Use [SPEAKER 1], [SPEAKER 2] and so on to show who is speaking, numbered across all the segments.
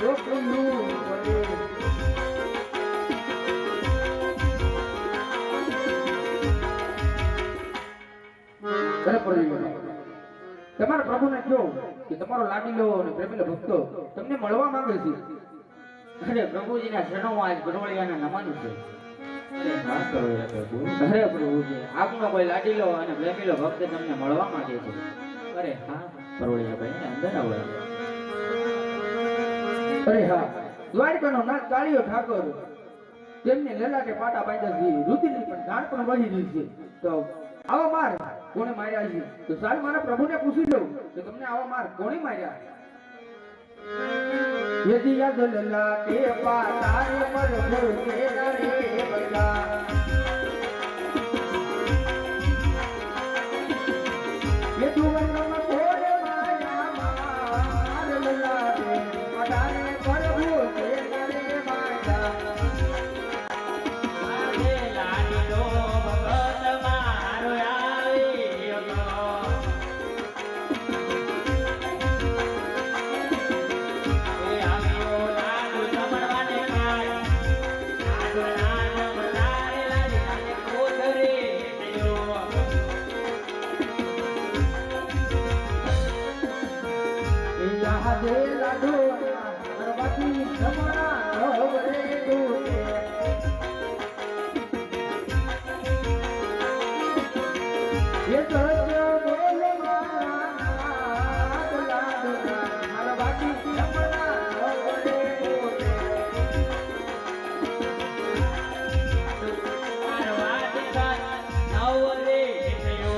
[SPEAKER 1] રોકલું પડે તમારા પ્રભુને કહો કે તમારો લાડીલો અને પ્રેમીલો ભક્તો તમને મળવા માંગે છે.
[SPEAKER 2] અરે પ્રભુજીના શરણોમાં આજ ગરોળિયાને નમન છે. અરે પ્રભુજી આપનો કોઈ લાડીલો અને પ્રેમીલો ભક્ત તમને મળવા માંગે છે. અરે હા ગરોળિયા ભાઈ અંદર આવો.
[SPEAKER 1] અરે હા દ્વારકાનો નાથ કાળિયો ઠાકોર તેમને લલાટે પાટા બાંધ્યા છે. રુધિરની પણ ગાંઠ પણ વહી રહી છે. તો આવા માર કોણે માર્યા છે? તો સાલ મારા પ્રભુને પૂછી લઉં કે તમને આવા માર કોણે માર્યા? યદી યાદ લલાટે પાટા પ્રભુ કે રે બગા ये दुवन में कोरे माया मार ललाटे अडाने प्रभु के करे माया
[SPEAKER 2] आरे लाडलो भगत मारो आवियो तो ए आवियो लाडू समरवाने काय लाडू नान मलारे लाडू ने कोधरे देयो
[SPEAKER 1] यहाँ दे लाडो परवाती समरा ढोरे डूबे ये तो बोल मारा लाडो परवाती समरा ढोरे डूबे
[SPEAKER 2] परवाती का नवरे देयो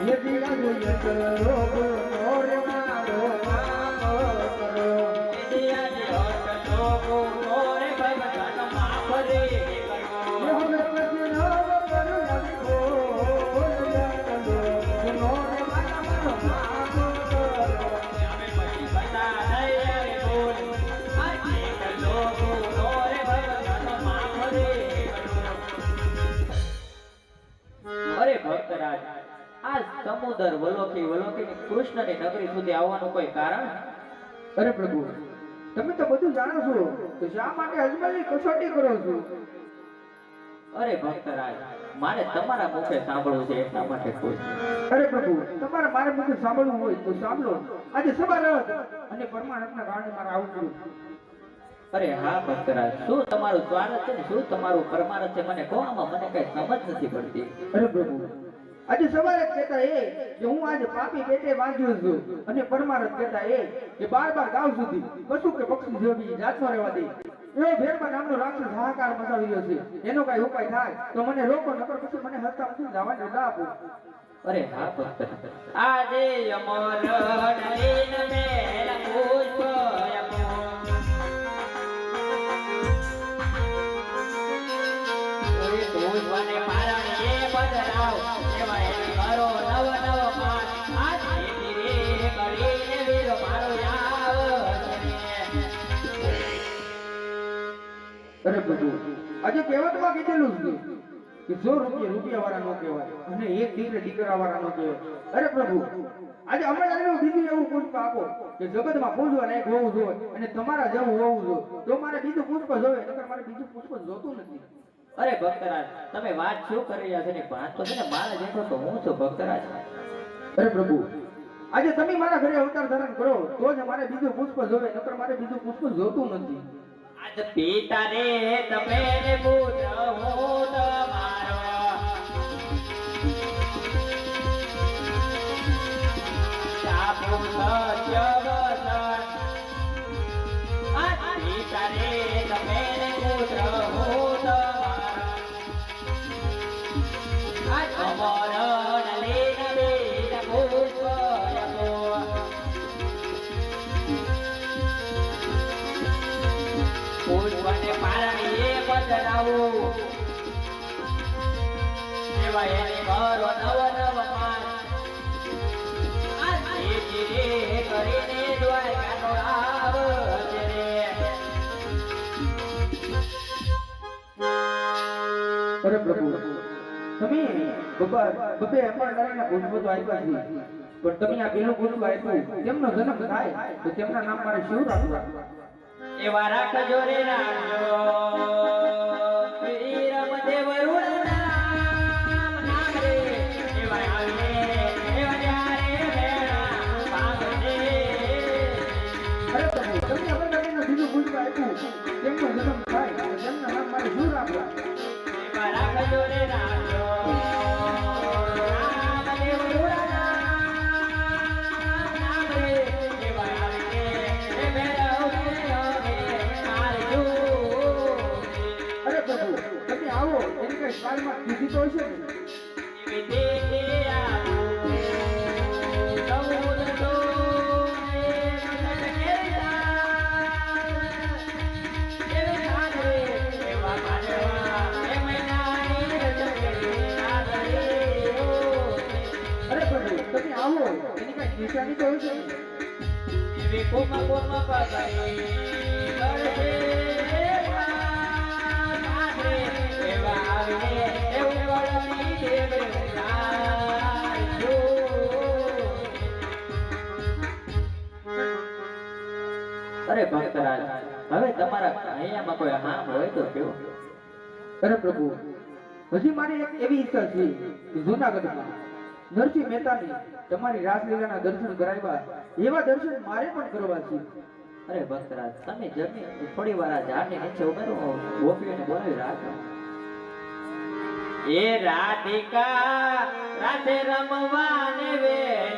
[SPEAKER 1] ये दिया जो ये करो और मारो मारो करो
[SPEAKER 2] दिया जो लोगो मोरे भगवान माफ रे करो
[SPEAKER 1] ये हम करो करो लगो बोल करो मोरे मारो मारो करो
[SPEAKER 2] हमें मती बता दे रे बोल आजे के लोगो मोरे भगवान माफ रे करो अरे भक्तराज આ સમુદ્ર વલોકી વલોકીની કૃષ્ણની નગરી સુધી આવવાનું કોઈ કારણ?
[SPEAKER 1] અરે પ્રભુ તમે તો બધું જાણો છો તો શા માટે અજમલની કસોટી કરો છો?
[SPEAKER 2] અરે ભક્તરાજ મારે તમારા મુખે સાંભળવું છે એટલા માટે પૂછું.
[SPEAKER 1] અરે પ્રભુ તમારે મારે મુખે સાંભળવું હોય તો સાંભળો. આજે સવાર અને પરમાનંદના કારણે મારે આવું પડ્યું.
[SPEAKER 2] અરે હા ભક્તરાજ શું તમારું સ્વાગત છે ને શું તમારું પરમારથ છે મને કહો. આમાં મને કઈ સમજ નથી પડતી.
[SPEAKER 1] અરે પ્રભુ આજે સવારે કહેતા એ કે હું આજે પાપી પેટે વાંચ્યો છું અને પરમારથ કહેતા એ કે 12 ગાવ સુધી પશુ કે પક્ષી જેવી જાતનો રહેવા દે. એવો ભેરબા નામનો રાક્ષસ હાહાકાર મચાવી રહ્યો છે. એનો કઈ ઉપાય થાય તો મને રોકો, નકર પછી મને હસતા મૂકીને જવાની રજા આપો.
[SPEAKER 2] અરે હા ભક્તરાજ આજે અમર નયન મેલ પુષ્પ પુષ્પને પારણીએ બદલાવ એવાય કરો નવ નવ પાર આજ ધીરે કરીને વીર મારો આવ.
[SPEAKER 1] અરે પ્રભુ આજે કહેવતમાં કીધેલું છે કે 100 રૂપિયા વાળા નો કહેવાય અને એક દીકરા વાળા નો કહેવાય. અરે પ્રભુ આજે અમર બીજું એવું પુષ્પ આપો કે જગતમાં પૂજવા લાયક હોવું જોઈએ અને તમારા જેવું હોવું જોઈએ તો મારે બીજું પુષ્પ જોવે, નકર મારે બીજું પુષ્પ જોતું નથી.
[SPEAKER 2] અરે ભક્તરાજ તમે વાત શું કરી રહ્યા છો ને વાત તો છે ને મારે જેઠો તો હું છું ભક્તરાજ.
[SPEAKER 1] અરે પ્રભુ આજે તમે મારા ઘરે અવતાર ધારણ કરો તો જ મારે બીજું પુષ્પ જોવે, નકર મારે બીજું પુષ્પ જોતું નથી.
[SPEAKER 2] આજ પિતા રે તમે ને પુત્ર હું તમારો સાપુ સત્ય વચન. આજ પિતા રે તમે ને પુત્ર હું તમારો આજ અમરણ લીન વેદ પુષ્પ યકો પુષ્પને પારણીએ બદલાવું એવા એની કરો નવ નવ પાર આજ
[SPEAKER 1] અરે પ્રભુ તમે બબે અમર નારીના પુષ્પો તો આપ્યા છે પણ તમે આ પેલું પુષ્પ આપ્યું તેમનો જન્મ થાય તો તેમના નામ મારે શું રાખવા
[SPEAKER 2] એવા રાખજો રે રાખજો વીર મદેવ રૂડના નામ રે એવા આવીને એવા જ્યારે ભેળા પામજે.
[SPEAKER 1] અરે પ્રભુ તમે અમર નારીના બીજું પુષ્પ આપ્યું તેમનો જન્મ થાય તો તેમના નામ મારે શું રાખવા
[SPEAKER 2] એવા રાખજો રે રાખજો રામદેવ રૂડના નામ રે એવા આવીને એ ભેળા
[SPEAKER 1] અરે પ્રભુ તમે આવો એની કઈ કાલમાં કીધી તો હશે ને અરે પ્રભુ તમે આવો એની કઈ નિશાની તો હશે ને
[SPEAKER 2] અરે ભક્તરાજ, હવે તમારા અહીંયામાં કોઈ હામ હોય તો કેવો?
[SPEAKER 1] અરે પ્રભુ હજી મારી એક એવી ઈચ્છા છે કે જૂનાગઢમાં નરસિંહ મહેતાની તમારી રાસલીલાના દર્શન કરાવ્યા એવા દર્શન મારે પણ કરવા છે.
[SPEAKER 2] અરે ભક્તરાજ, તમે જમી થોડી વાર આ ઝાડની નીચે ઉભેરો ગોપીઓને બોલાવી રાખો. એ રાધિકા રાધે રમવાને વેળ